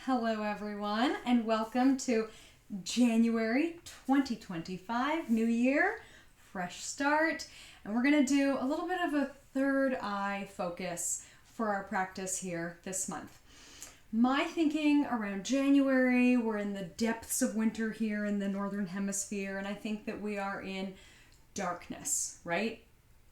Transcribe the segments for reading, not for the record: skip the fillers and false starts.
Hello everyone and welcome to January 2025, new year, fresh start. And we're going to do a little bit of a third eye focus for our practice here this month. My thinking around January, we're in the depths of winter here in the Northern Hemisphere, and I think that we are in darkness, right?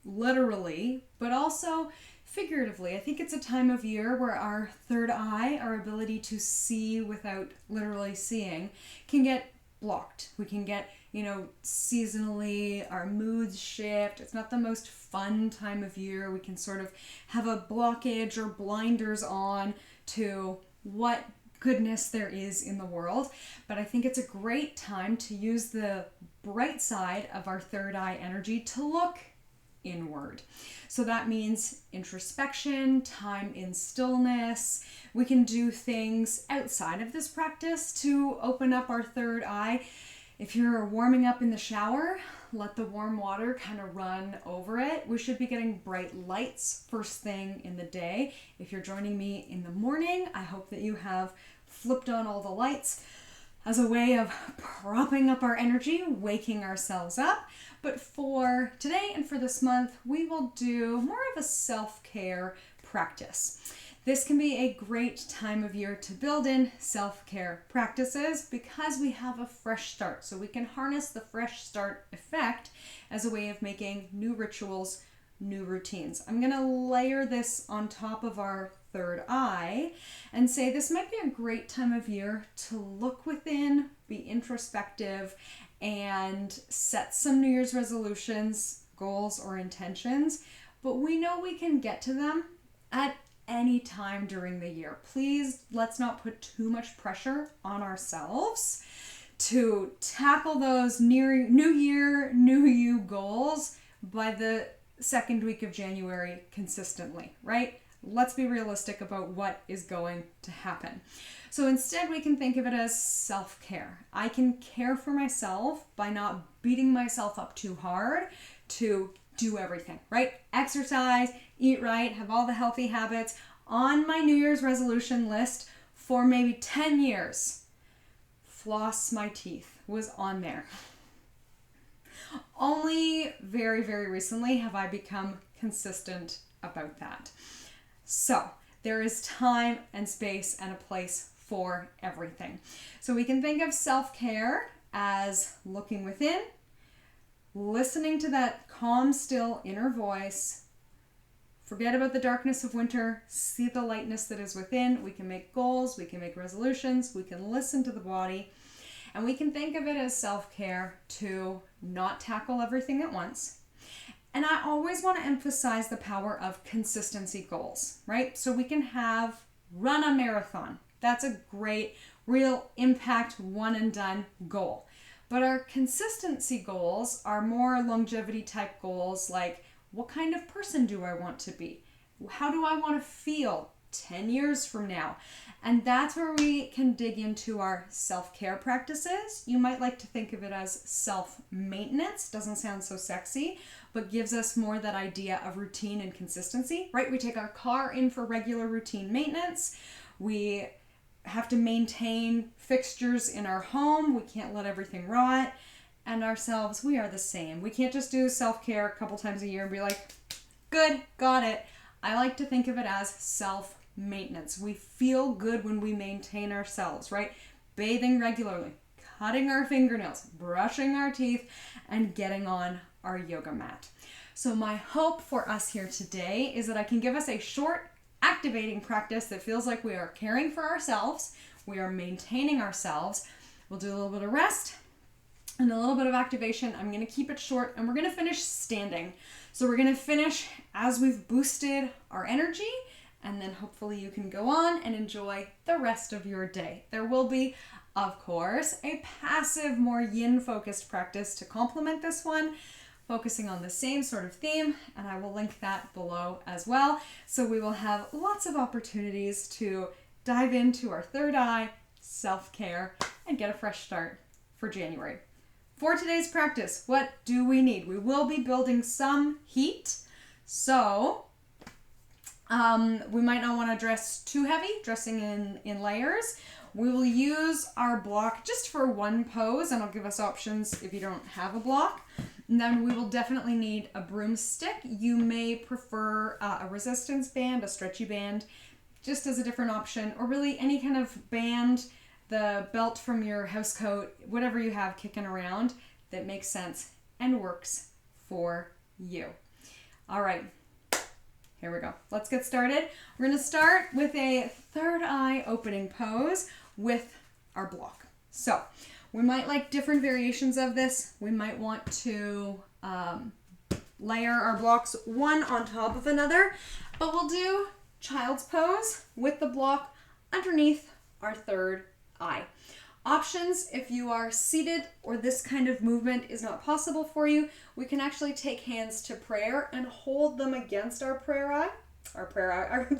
Literally, but also figuratively. I think it's a time of year where our third eye, our ability to see without literally seeing, can get blocked. We can get, seasonally, our moods shift. It's not the most fun time of year. We can sort of have a blockage or blinders on to what goodness there is in the world. But I think it's a great time to use the bright side of our third eye energy to look inward. So that means introspection, time in stillness. We can do things outside of this practice to open up our third eye. If you're warming up in the shower, let the warm water kind of run over it. We should be getting bright lights first thing in the day. If you're joining me in the morning, I hope that you have flipped on all the lights as a way of propping up our energy, waking ourselves up. But for today and for this month, we will do more of a self-care practice. This can be a great time of year to build in self-care practices because we have a fresh start. So we can harness the fresh start effect as a way of making new rituals, new routines. I'm going to layer this on top of our third eye and say this might be a great time of year to look within, be introspective, and set some New Year's resolutions, goals, or intentions. But we know we can get to them at any time during the year. Please, let's not put too much pressure on ourselves to tackle those New Year, New You goals by the second week of January consistently, right? Let's be realistic about what is going to happen. So instead, we can think of it as self-care. I can care for myself by not beating myself up too hard to do everything, right? Exercise, eat right, have all the healthy habits. On my New Year's resolution list for maybe 10 years, floss my teeth was on there. Only very, very recently have I become consistent about that. So there is time and space and a place for everything. So we can think of self-care as looking within, listening to that calm, still inner voice. Forget about the darkness of winter. See the lightness that is within. We can make goals. We can make resolutions. We can listen to the body. And we can think of it as self-care to not tackle everything at once. And I always want to emphasize the power of consistency goals, right? So we can run a marathon. That's a great, real impact, one and done goal. But our consistency goals are more longevity type goals, like what kind of person do I want to be? How do I want to feel 10 years from now? And that's where we can dig into our self-care practices. You might like to think of it as self-maintenance. Doesn't sound so sexy, but gives us more that idea of routine and consistency, right? We take our car in for regular routine maintenance. We have to maintain fixtures in our home. We can't let everything rot. And ourselves, we are the same. We can't just do self-care a couple times a year and be like, good, got it. I like to think of it as self-maintenance. We feel good when we maintain ourselves, right? Bathing regularly, cutting our fingernails, brushing our teeth, and getting on our yoga mat. So my hope for us here today is that I can give us a short, activating practice that feels like we are caring for ourselves, we are maintaining ourselves. We'll do a little bit of rest and a little bit of activation. I'm going to keep it short and we're going to finish standing. So we're going to finish as we've boosted our energy, and then hopefully you can go on and enjoy the rest of your day. There will be, of course, a passive, more yin-focused practice to complement this one, focusing on the same sort of theme, and I will link that below as well. So we will have lots of opportunities to dive into our third eye, self-care, and get a fresh start for January. For today's practice, what do we need? We will be building some heat. So We might not want to dress too heavy, dressing in layers. We will use our block just for one pose, and I'll give us options if you don't have a block. And then we will definitely need a broomstick. You may prefer a resistance band, a stretchy band, just as a different option, or really any kind of band, the belt from your house coat, whatever you have kicking around that makes sense and works for you. All right. Here we go. Let's get started. We're going to start with a third eye opening pose with our block. So we might like different variations of this. We might want to layer our blocks one on top of another, but we'll do child's pose with the block underneath our third eye. Options, if you are seated or this kind of movement is not possible for you, we can actually take hands to prayer and hold them against our prayer eye.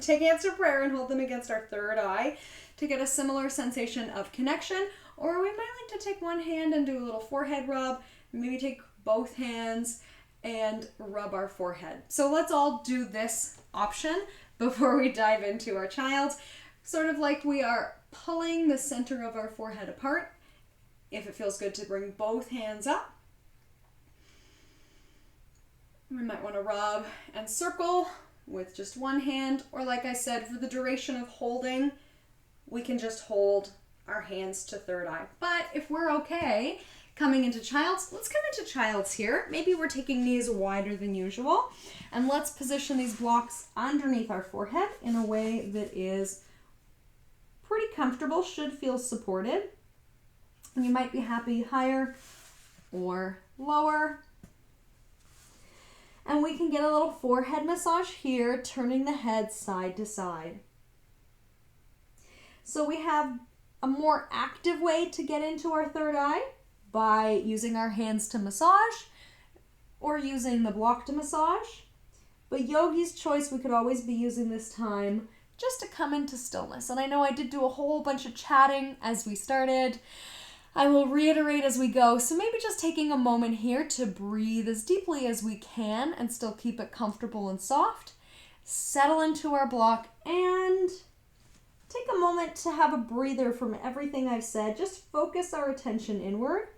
Take hands to prayer and hold them against our third eye to get a similar sensation of connection. Or we might like to take one hand and do a little forehead rub, maybe take both hands and rub our forehead. So let's all do this option before we dive into our child's. Sort of like we are pulling the center of our forehead apart. If it feels good to bring both hands up. We might want to rub and circle with just one hand, or like I said, for the duration of holding, we can just hold our hands to third eye. But if we're okay coming into child's, let's come into child's here. Maybe we're taking knees wider than usual, and let's position these blocks underneath our forehead in a way that is pretty comfortable, should feel supported. And you might be happy higher or lower. And we can get a little forehead massage here, turning the head side to side. So we have a more active way to get into our third eye by using our hands to massage or using the block to massage. But yogi's choice, we could always be using this time just to come into stillness. And I know I did do a whole bunch of chatting as we started. I will reiterate as we go. So maybe just taking a moment here to breathe as deeply as we can and still keep it comfortable and soft. Settle into our block and take a moment to have a breather from everything I've said. Just focus our attention inward.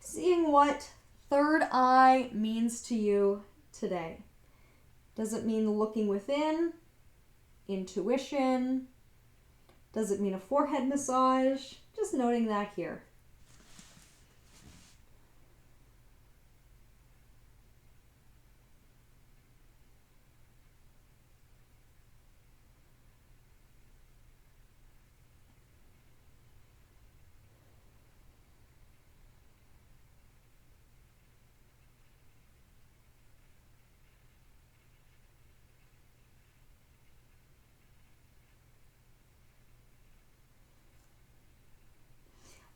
Seeing what third eye means to you today. Does it mean looking within? Intuition? Does it mean a forehead massage? Just noting that here.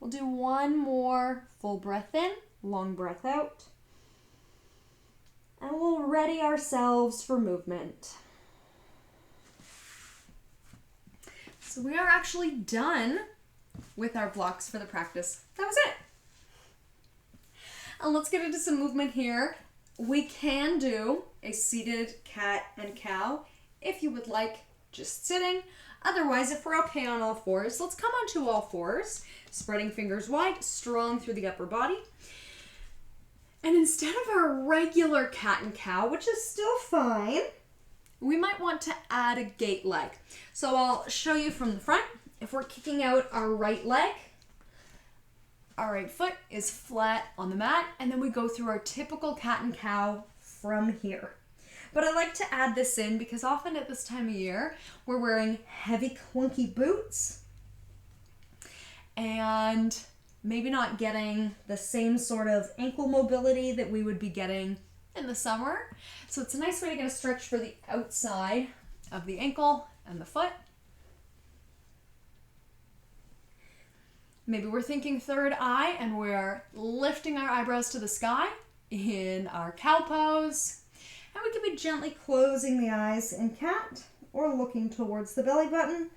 We'll do one more full breath in, long breath out. And we'll ready ourselves for movement. So we are actually done with our blocks for the practice. That was it. And let's get into some movement here. We can do a seated cat and cow if you would like, just sitting. Otherwise, if we're okay on all fours, let's come onto all fours, spreading fingers wide, strong through the upper body. And instead of our regular cat and cow, which is still fine, we might want to add a gate leg. So I'll show you from the front. If we're kicking out our right leg, our right foot is flat on the mat, and then we go through our typical cat and cow from here. But I like to add this in because often at this time of year, we're wearing heavy, clunky boots and maybe not getting the same sort of ankle mobility that we would be getting in the summer. So it's a nice way to get a stretch for the outside of the ankle and the foot. Maybe we're thinking third eye and we're lifting our eyebrows to the sky in our cow pose. And we can be gently closing the eyes in cat or looking towards the belly button.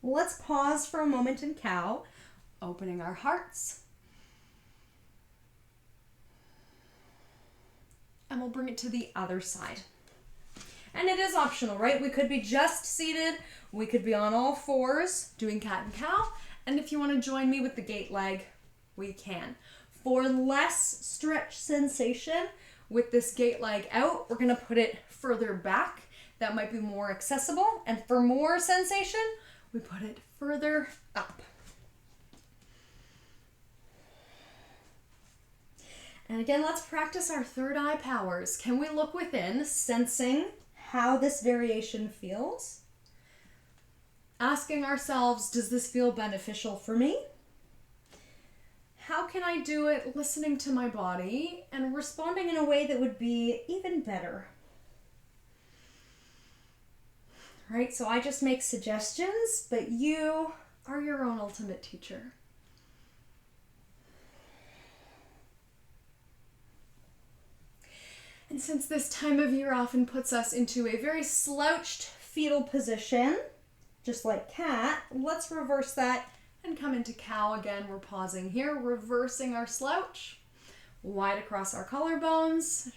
Let's pause for a moment in cow, opening our hearts. and we'll bring it to the other side. And it is optional, right? We could be just seated. We could be on all fours doing cat and cow. And if you want to join me with the gate leg, we can. For less stretch sensation with this gate leg out, we're going to put it further back. That might be more accessible. And for more sensation, we put it further up. And again, let's practice our third eye powers. Can we look within, sensing how this variation feels? Asking ourselves, does this feel beneficial for me? How can I do it listening to my body and responding in a way that would be even better? Right, so I just make suggestions, but you are your own ultimate teacher. And since this time of year often puts us into a very slouched fetal position, just like cat, let's reverse that and come into cow again. We're pausing here, reversing our slouch, wide across our collarbones.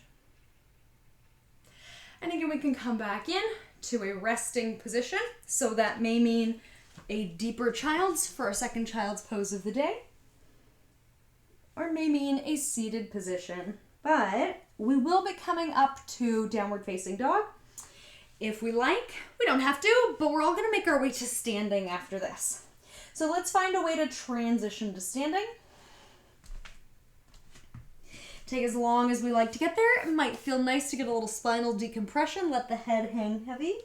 And again, we can come back in to a resting position. So that may mean a deeper child's for our second child's pose of the day, or may mean a seated position. But we will be coming up to downward facing dog if we like. We don't have to, but we're all going to make our way to standing after this. So let's find a way to transition to standing. Take as long as we like to get there. It might feel nice to get a little spinal decompression. Let the head hang heavy.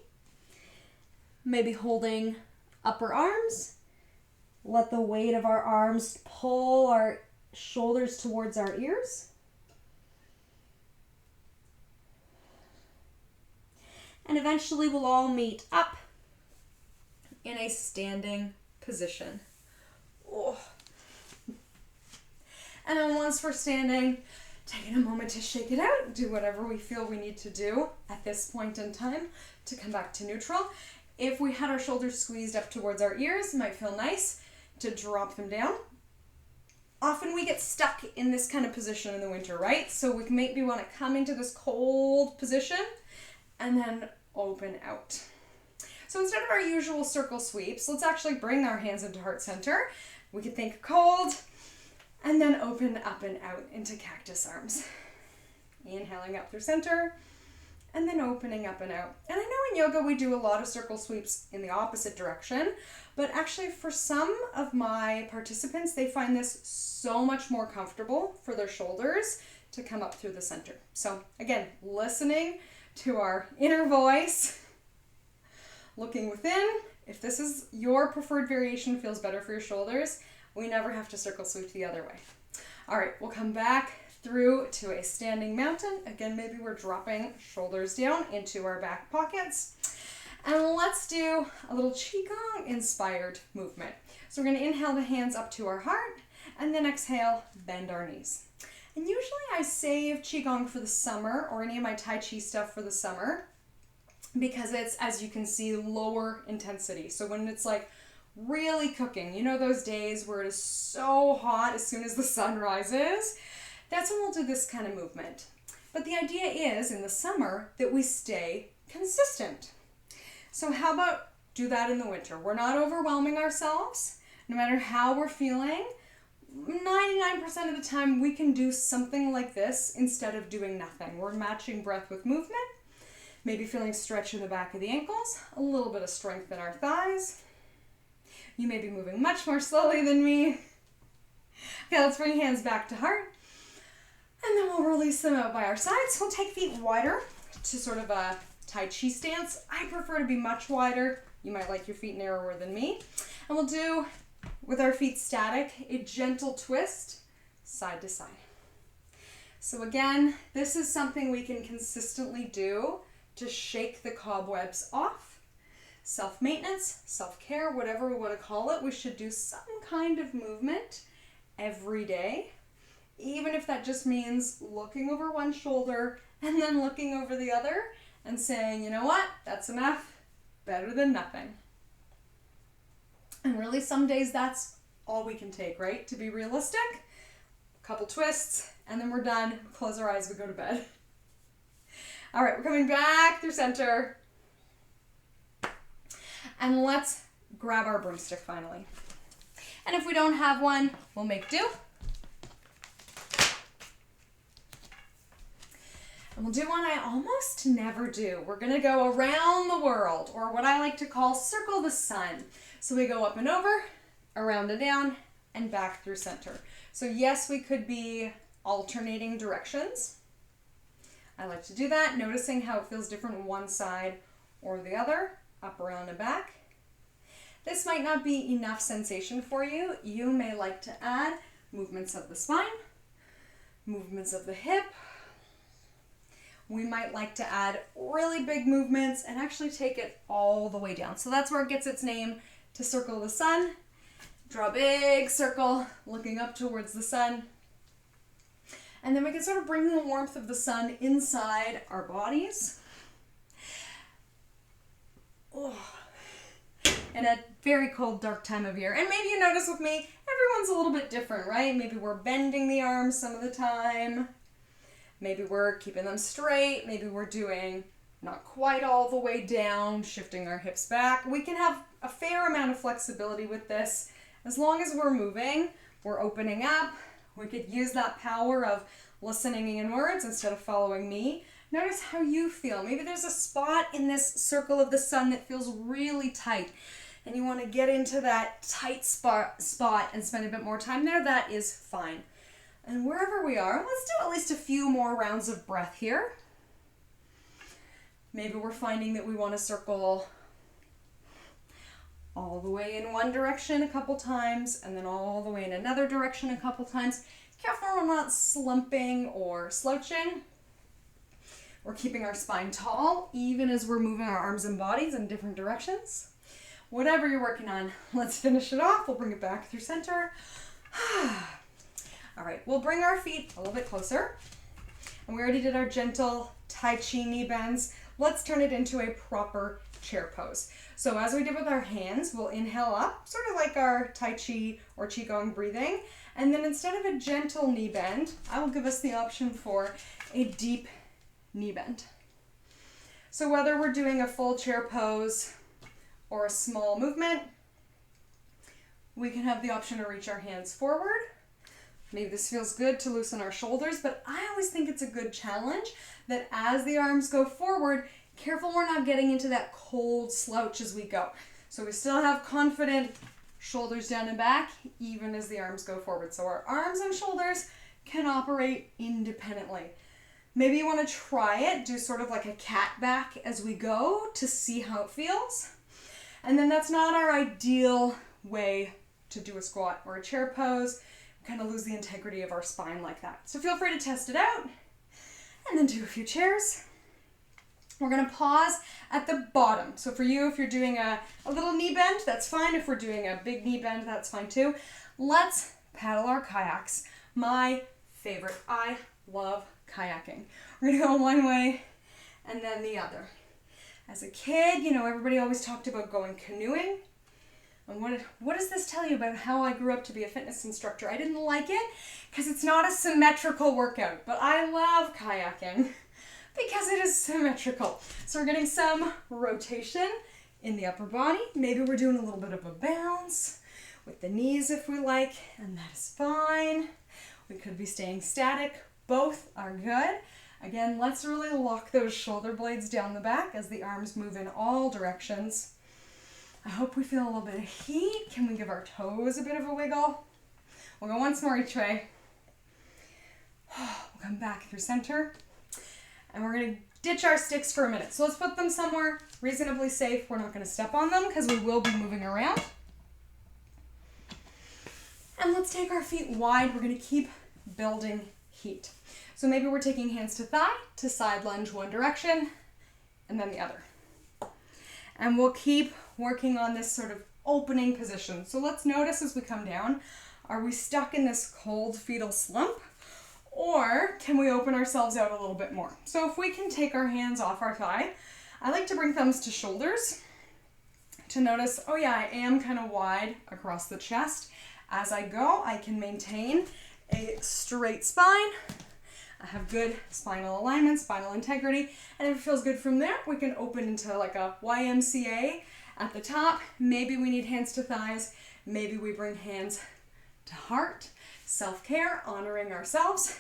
Maybe holding upper arms. Let the weight of our arms pull our shoulders towards our ears. And eventually we'll all meet up in a standing position. Oh. And then once we're standing, taking a moment to shake it out, do whatever we feel we need to do at this point in time to come back to neutral. If we had our shoulders squeezed up towards our ears, it might feel nice to drop them down. Often we get stuck in this kind of position in the winter, right? So we maybe want to come into this cold position and then open out. So instead of our usual circle sweeps, let's actually bring our hands into heart center. We could think cold and then open up and out into cactus arms. Inhaling up through center and then opening up and out. And I know in yoga we do a lot of circle sweeps in the opposite direction, but actually for some of my participants, they find this so much more comfortable for their shoulders to come up through the center. So again, listening to our inner voice, looking within. If this is your preferred variation, feels better for your shoulders, we never have to circle sweep the other way. All right, we'll come back through to a standing mountain. Again, maybe we're dropping shoulders down into our back pockets. And let's do a little Qigong inspired movement. So we're going to inhale the hands up to our heart and then exhale, bend our knees. And usually I save Qigong for the summer or any of my Tai Chi stuff for the summer because it's, as you can see, lower intensity. So when it's like really cooking, you know those days where it is so hot as soon as the sun rises, that's when we'll do this kind of movement. But the idea is in the summer that we stay consistent. So how about do that in the winter? We're not overwhelming ourselves. No matter how we're feeling, 99% of the time we can do something like this instead of doing nothing. We're matching breath with movement, maybe feeling stretch in the back of the ankles, a little bit of strength in our thighs. You may be moving much more slowly than me. Okay, let's bring hands back to heart. And then we'll release them out by our sides. We'll take feet wider to sort of a Tai Chi stance. I prefer to be much wider. You might like your feet narrower than me. And we'll do, with our feet static, a gentle twist side to side. So again, this is something we can consistently do to shake the cobwebs off. Self-maintenance, self-care, whatever we want to call it, we should do some kind of movement every day. Even if that just means looking over one shoulder and then looking over the other and saying, you know what, that's enough, better than nothing. And really some days that's all we can take, right? To be realistic, a couple twists and then we're done, close our eyes, we go to bed. All right, we're coming back through center. And let's grab our broomstick finally. And if we don't have one, we'll make do. And we'll do one I almost never do. We're gonna go around the world, or what I like to call circle the sun. So we go up and over, around and down, and back through center. So yes, we could be alternating directions. I like to do that, noticing how it feels different on one side or the other, up, around, and back. This might not be enough sensation for you. You may like to add movements of the spine, movements of the hip. We might like to add really big movements and actually take it all the way down. So that's where it gets its name, to circle the sun. Draw a big circle, looking up towards the sun. And then we can sort of bring the warmth of the sun inside our bodies. Oh. In a very cold, dark time of year. And maybe you notice with me, everyone's a little bit different, right? Maybe we're bending the arms some of the time. Maybe we're keeping them straight. Maybe we're doing not quite all the way down, shifting our hips back. We can have a fair amount of flexibility with this. As long as we're moving, we're opening up. We could use that power of listening inwards instead of following me. Notice how you feel. Maybe there's a spot in this circle of the sun that feels really tight, and you want to get into that tight spot and spend a bit more time there. That is fine. And wherever we are, let's do at least a few more rounds of breath here. Maybe we're finding that we want to circle all the way in one direction a couple times and then all the way in another direction a couple times. Careful we're not slumping or slouching. We're keeping our spine tall even as we're moving our arms and bodies in different directions. Whatever you're working on, let's finish it off. We'll bring it back through center. All right, we'll bring our feet a little bit closer. And we already did our gentle Tai Chi knee bends. Let's turn it into a proper chair pose. So as we did with our hands, we'll inhale up, sort of like our Tai Chi or Qigong breathing. And then instead of a gentle knee bend, I will give us the option for a deep knee bend. So whether we're doing a full chair pose or a small movement, we can have the option to reach our hands forward. Maybe this feels good to loosen our shoulders, but I always think it's a good challenge that as the arms go forward, careful we're not getting into that cold slouch as we go. So we still have confident shoulders down and back, even as the arms go forward. So our arms and shoulders can operate independently. Maybe you want to try it, do sort of like a cat back as we go to see how it feels. And then that's not our ideal way to do a squat or a chair pose. We kind of lose the integrity of our spine like that. So feel free to test it out and then do a few chairs. We're going to pause at the bottom. So for you, if you're doing a little knee bend, that's fine. If we're doing a big knee bend, that's fine too. Let's paddle our kayaks. My favorite. I love kayaking. We're going to go one way and then the other. As a kid, you know, everybody always talked about going canoeing. And what does this tell you about how I grew up to be a fitness instructor? I didn't like it because it's not a symmetrical workout, but I love kayaking because it is symmetrical. So we're getting some rotation in the upper body. Maybe we're doing a little bit of a bounce with the knees if we like, and that is fine. We could be staying static. Both are good. Again, let's really lock those shoulder blades down the back as the arms move in all directions. I hope we feel a little bit of heat. Can we give our toes a bit of a wiggle? We'll go once more each way. We'll come back through center. And we're going to ditch our sticks for a minute. So let's put them somewhere reasonably safe. We're not going to step on them because we will be moving around. And let's take our feet wide. We're going to keep building heat. So maybe we're taking hands to thigh, to side lunge one direction, and then the other. And we'll keep working on this sort of opening position. So let's notice as we come down, are we stuck in this cold fetal slump? Or can we open ourselves out a little bit more? So if we can take our hands off our thigh, I like to bring thumbs to shoulders to notice, oh yeah, I am kind of wide across the chest. As I go, I can maintain a straight spine. I have good spinal alignment, spinal integrity, and if it feels good from there, we can open into like a YMCA at the top. Maybe we need hands to thighs. Maybe we bring hands to heart. Self-care, honoring ourselves.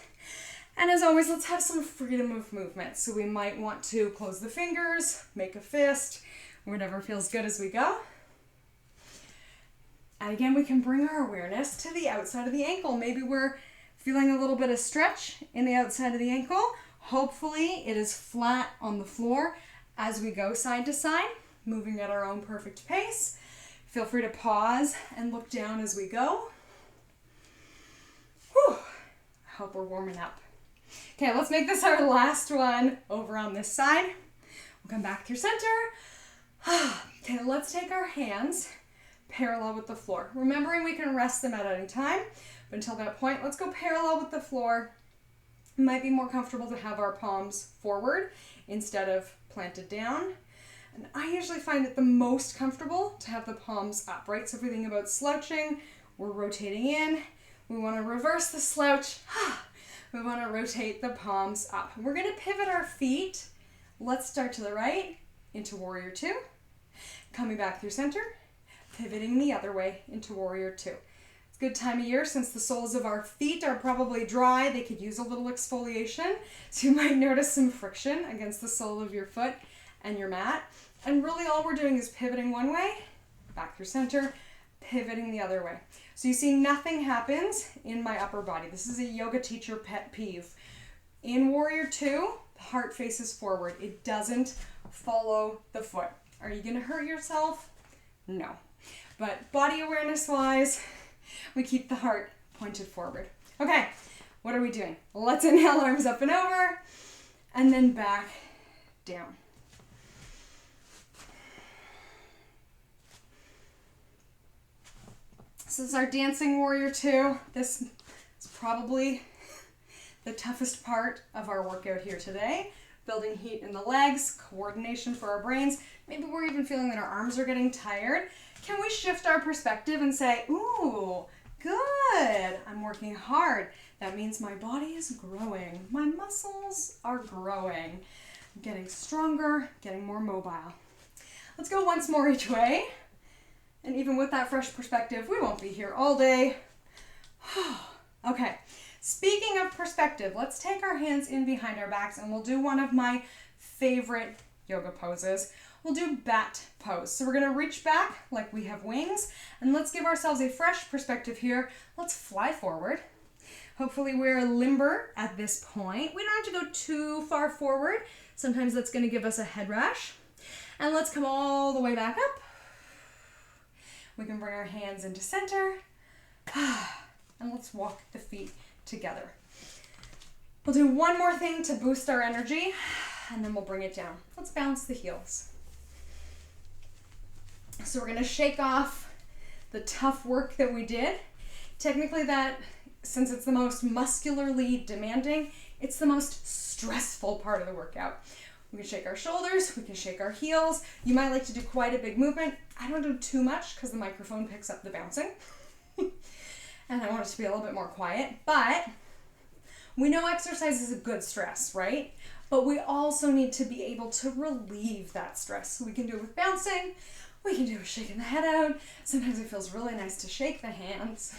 And as always, let's have some freedom of movement. So we might want to close the fingers, make a fist, whatever feels good as we go. And again, we can bring our awareness to the outside of the ankle. Maybe we're feeling a little bit of stretch in the outside of the ankle. Hopefully it is flat on the floor as we go side to side, moving at our own perfect pace. Feel free to pause and look down as we go. Whew. I hope we're warming up. Okay, let's make this our last one over on this side. We'll come back through center. Okay, let's take our hands parallel with the floor. Remembering we can rest them at any time, but until that point, let's go parallel with the floor. It might be more comfortable to have our palms forward instead of planted down. And I usually find it the most comfortable to have the palms up, right? So if we think about slouching, we're rotating in. We want to reverse the slouch. We want to rotate the palms up. We're going to pivot our feet. Let's start to the right into warrior two. Coming back through center, pivoting the other way into warrior two. It's a good time of year since the soles of our feet are probably dry. They could use a little exfoliation. So you might notice some friction against the sole of your foot and your mat. And really all we're doing is pivoting one way, back through center, pivoting the other way. So you see nothing happens in my upper body. This is a yoga teacher pet peeve. In warrior two, the heart faces forward. It doesn't follow the foot. Are you gonna hurt yourself? No. But body awareness wise, we keep the heart pointed forward. Okay, what are we doing? Let's inhale, arms up and over, and then back down. This is our dancing warrior two. This is probably the toughest part of our workout here today. Building heat in the legs, coordination for our brains. Maybe we're even feeling that our arms are getting tired. Can we shift our perspective and say, ooh, good, I'm working hard. That means my body is growing. My muscles are growing. I'm getting stronger, getting more mobile. Let's go once more each way. And even with that fresh perspective, we won't be here all day. Okay, speaking of perspective, let's take our hands in behind our backs and we'll do one of my favorite yoga poses. We'll do bat pose. So we're gonna reach back like we have wings, and let's give ourselves a fresh perspective here. Let's fly forward. Hopefully we're limber at this point. We don't have to go too far forward. Sometimes that's gonna give us a head rash. And let's come all the way back up. We can bring our hands into center. And let's walk the feet together. We'll do one more thing to boost our energy, and then we'll bring it down. Let's bounce the heels. So we're gonna shake off the tough work that we did. Technically that, since it's the most muscularly demanding, it's the most stressful part of the workout. We can shake our shoulders, we can shake our heels. You might like to do quite a big movement. I don't do too much because the microphone picks up the bouncing. And I want it to be a little bit more quiet, but we know exercise is a good stress, right? But we also need to be able to relieve that stress. So we can do it with bouncing, we can do it with shaking the head out. Sometimes it feels really nice to shake the hands.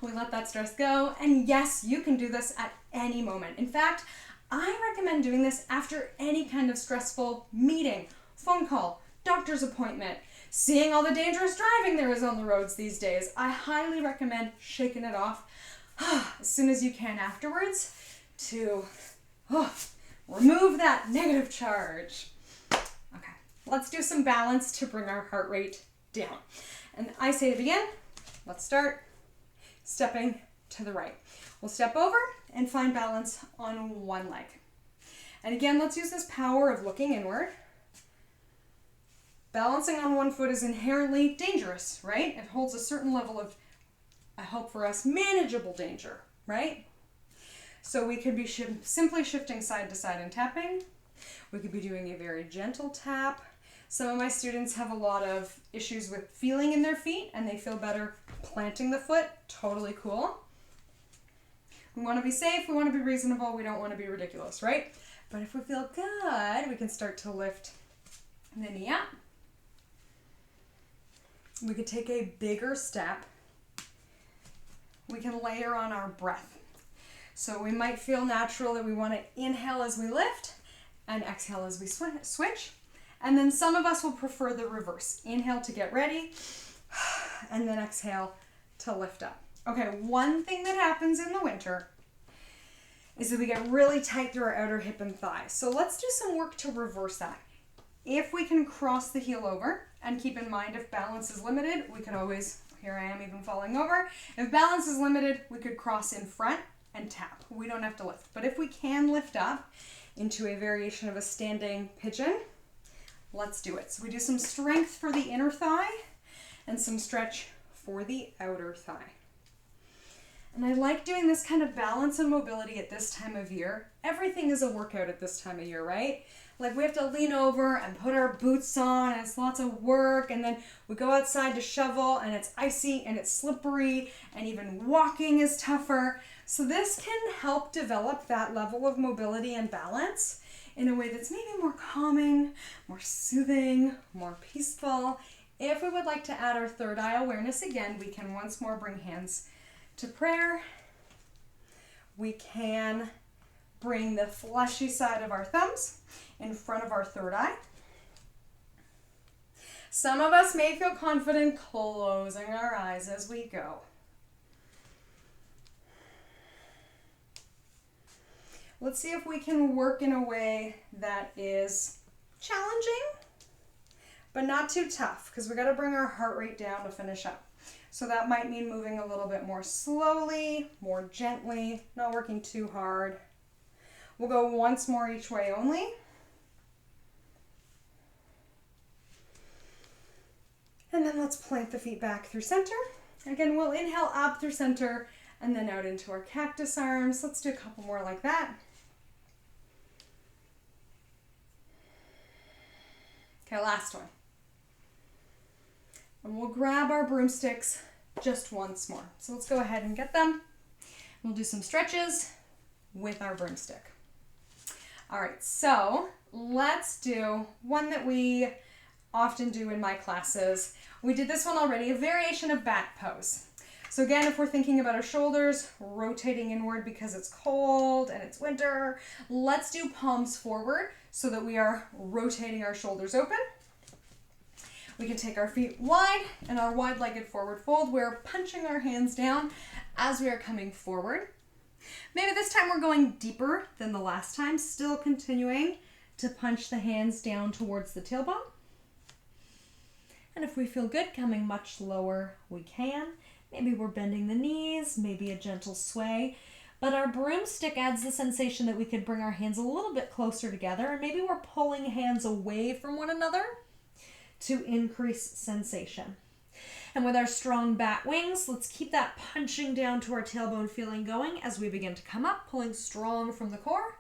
We let that stress go. And yes, you can do this at any moment. In fact, I recommend doing this after any kind of stressful meeting, phone call, doctor's appointment, seeing all the dangerous driving there is on the roads these days. I highly recommend shaking it off as soon as you can afterwards to remove that negative charge. Okay, let's do some balance to bring our heart rate down. And I say it again, let's start stepping to the right. We'll step over and find balance on one leg. And again, let's use this power of looking inward. Balancing on one foot is inherently dangerous, right? It holds a certain level of, I hope for us, manageable danger, right? So we could be simply shifting side to side and tapping. We could be doing a very gentle tap. Some of my students have a lot of issues with feeling in their feet and they feel better planting the foot. Totally cool. We want to be safe, we want to be reasonable, we don't want to be ridiculous, right? But if we feel good, we can start to lift the knee up. We could take a bigger step. We can layer on our breath. So we might feel natural that we want to inhale as we lift and exhale as we switch. And then some of us will prefer the reverse. Inhale to get ready, and then exhale to lift up. Okay, one thing that happens in the winter is that we get really tight through our outer hip and thigh. So let's do some work to reverse that. If we can cross the heel over, and keep in mind if balance is limited, we could always, here I am even falling over. If balance is limited, we could cross in front and tap. We don't have to lift. But if we can lift up into a variation of a standing pigeon, let's do it. So we do some strength for the inner thigh and some stretch for the outer thigh. And I like doing this kind of balance and mobility at this time of year. Everything is a workout at this time of year, right? Like we have to lean over and put our boots on, and it's lots of work, and then we go outside to shovel and it's icy and it's slippery, and even walking is tougher. So this can help develop that level of mobility and balance in a way that's maybe more calming, more soothing, more peaceful. If we would like to add our third eye awareness again, we can once more bring hands to prayer. We can bring the fleshy side of our thumbs in front of our third eye. Some of us may feel confident closing our eyes as we go. Let's see if we can work in a way that is challenging, but not too tough, because we got to bring our heart rate down to finish up. So that might mean moving a little bit more slowly, more gently, not working too hard. We'll go once more each way only. And then let's plant the feet back through center. Again, we'll inhale up through center and then out into our cactus arms. Let's do a couple more like that. Okay, last one. And we'll grab our broomsticks just once more. So let's go ahead and get them. We'll do some stretches with our broomstick. All right, so let's do one that we often do in my classes. We did this one already, a variation of bat pose. So again, if we're thinking about our shoulders rotating inward because it's cold and it's winter, let's do palms forward so that we are rotating our shoulders open. We can take our feet wide and our wide-legged forward fold. We're punching our hands down as we are coming forward. Maybe this time we're going deeper than the last time, still continuing to punch the hands down towards the tailbone. And if we feel good, coming much lower, we can. Maybe we're bending the knees, maybe a gentle sway. But our broomstick adds the sensation that we could bring our hands a little bit closer together, and maybe we're pulling hands away from one another to increase sensation. And with our strong bat wings, let's keep that punching down to our tailbone feeling going as we begin to come up, pulling strong from the core.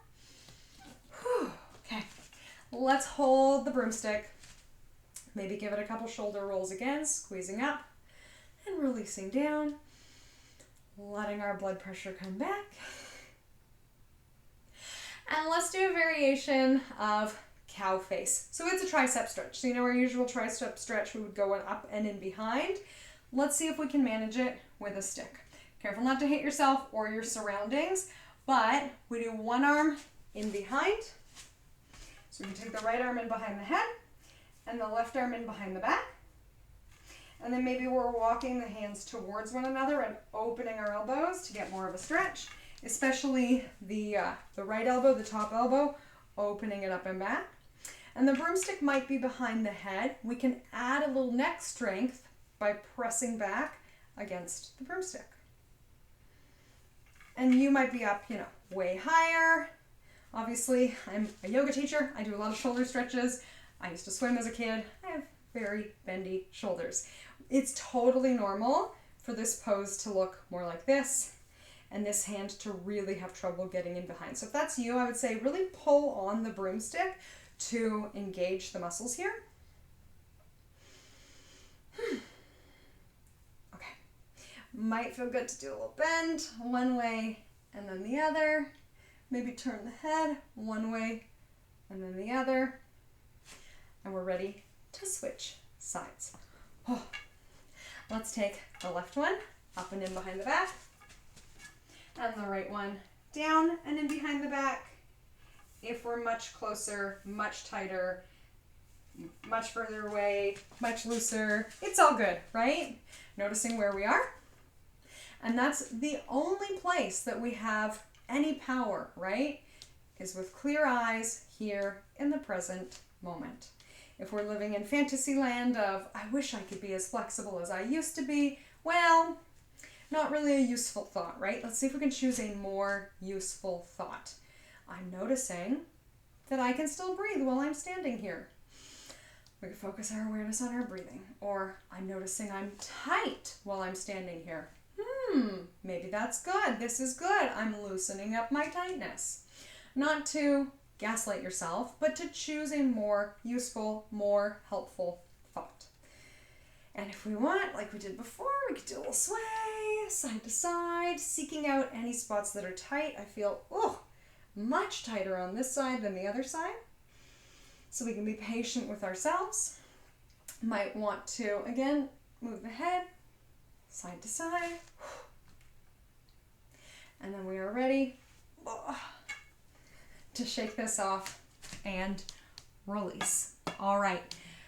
Whew. Okay, let's hold the broomstick. Maybe give it a couple shoulder rolls again, squeezing up and releasing down, letting our blood pressure come back. And let's do a variation of cow face. So it's a tricep stretch. So you know our usual tricep stretch, we would go up and in behind. Let's see if we can manage it with a stick. Careful not to hit yourself or your surroundings, but we do one arm in behind. So we can take the right arm in behind the head and the left arm in behind the back. And then maybe we're walking the hands towards one another and opening our elbows to get more of a stretch, especially the right elbow, the top elbow, opening it up and back. And the broomstick might be behind the head. We can add a little neck strength by pressing back against the broomstick. And you might be up, way higher. Obviously, I'm a yoga teacher. I do a lot of shoulder stretches. I used to swim as a kid. I have very bendy shoulders. It's totally normal for this pose to look more like this and this hand to really have trouble getting in behind. So if that's you, I would say really pull on the broomstick to engage the muscles here. Okay. Might feel good to do a little bend one way and then the other. Maybe turn the head one way and then the other. And we're ready to switch sides. Oh. Let's take the left one up and in behind the back, and the right one down and in behind the back. If we're much closer, much tighter, much further away, much looser, it's all good, right? Noticing where we are. And that's the only place that we have any power, right? Is with clear eyes here in the present moment. If we're living in fantasy land of, I wish I could be as flexible as I used to be, well, not really a useful thought, right? Let's see if we can choose a more useful thought. I'm noticing that I can still breathe while I'm standing here. We can focus our awareness on our breathing. Or I'm noticing I'm tight while I'm standing here. Maybe that's good. This is good. I'm loosening up my tightness. Not to gaslight yourself, but to choose a more useful, more helpful thought. And if we want, like we did before, we could do a little sway, side to side, seeking out any spots that are tight. I feel, much tighter on this side than the other side. So we can be patient with ourselves. Might want to, again, move the head, side to side. And then we are ready to shake this off and release. All right,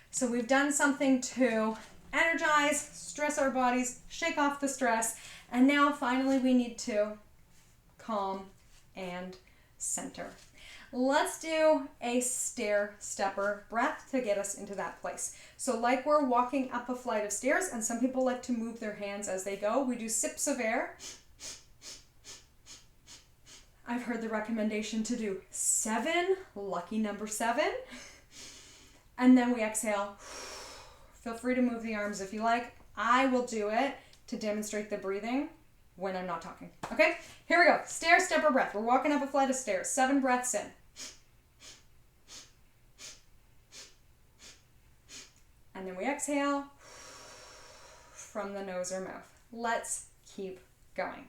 so we've done something to energize, stress our bodies, shake off the stress, and now finally we need to calm and center. Let's do a stair stepper breath to get us into that place. So like we're walking up a flight of stairs, and some people like to move their hands as they go, we do sips of air. I've heard the recommendation to do 7, lucky number 7. And then we exhale. Feel free to move the arms if you like. I will do it to demonstrate the breathing when I'm not talking. Okay, here we go. Stair stepper breath. We're walking up a flight of stairs. 7 breaths in. And then we exhale from the nose or mouth. Let's keep going.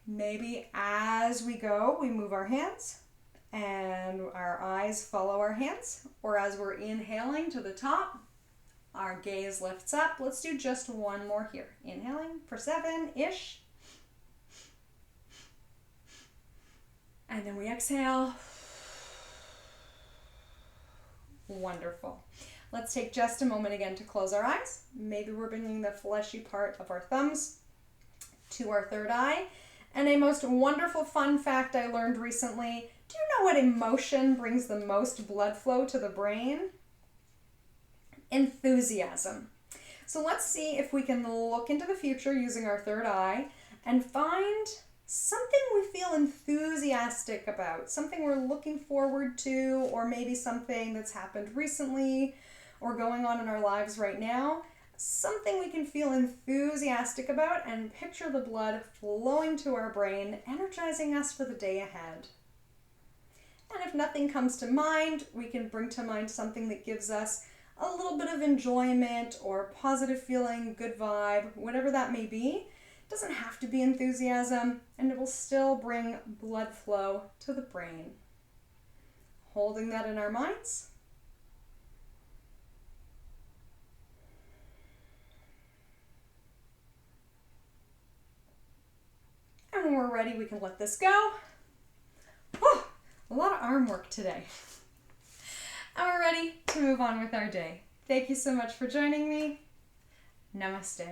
Maybe as we go, we move our hands and our eyes follow our hands. Or as we're inhaling to the top, our gaze lifts up. Let's do just one more here. Inhaling for 7-ish. And then we exhale. Wonderful. Let's take just a moment again to close our eyes. Maybe we're bringing the fleshy part of our thumbs to our third eye. And a most wonderful fun fact I learned recently. Do you know what emotion brings the most blood flow to the brain? Enthusiasm. So let's see if we can look into the future using our third eye and find something we feel enthusiastic about, something we're looking forward to, or maybe something that's happened recently or going on in our lives right now. Something we can feel enthusiastic about, and picture the blood flowing to our brain, energizing us for the day ahead. And if nothing comes to mind, we can bring to mind something that gives us a little bit of enjoyment or positive feeling, good vibe, whatever that may be. It doesn't have to be enthusiasm, and it will still bring blood flow to the brain. Holding that in our minds. And when we're ready, we can let this go. Whew, a lot of arm work today. And we're ready to move on with our day. Thank you so much for joining me. Namaste.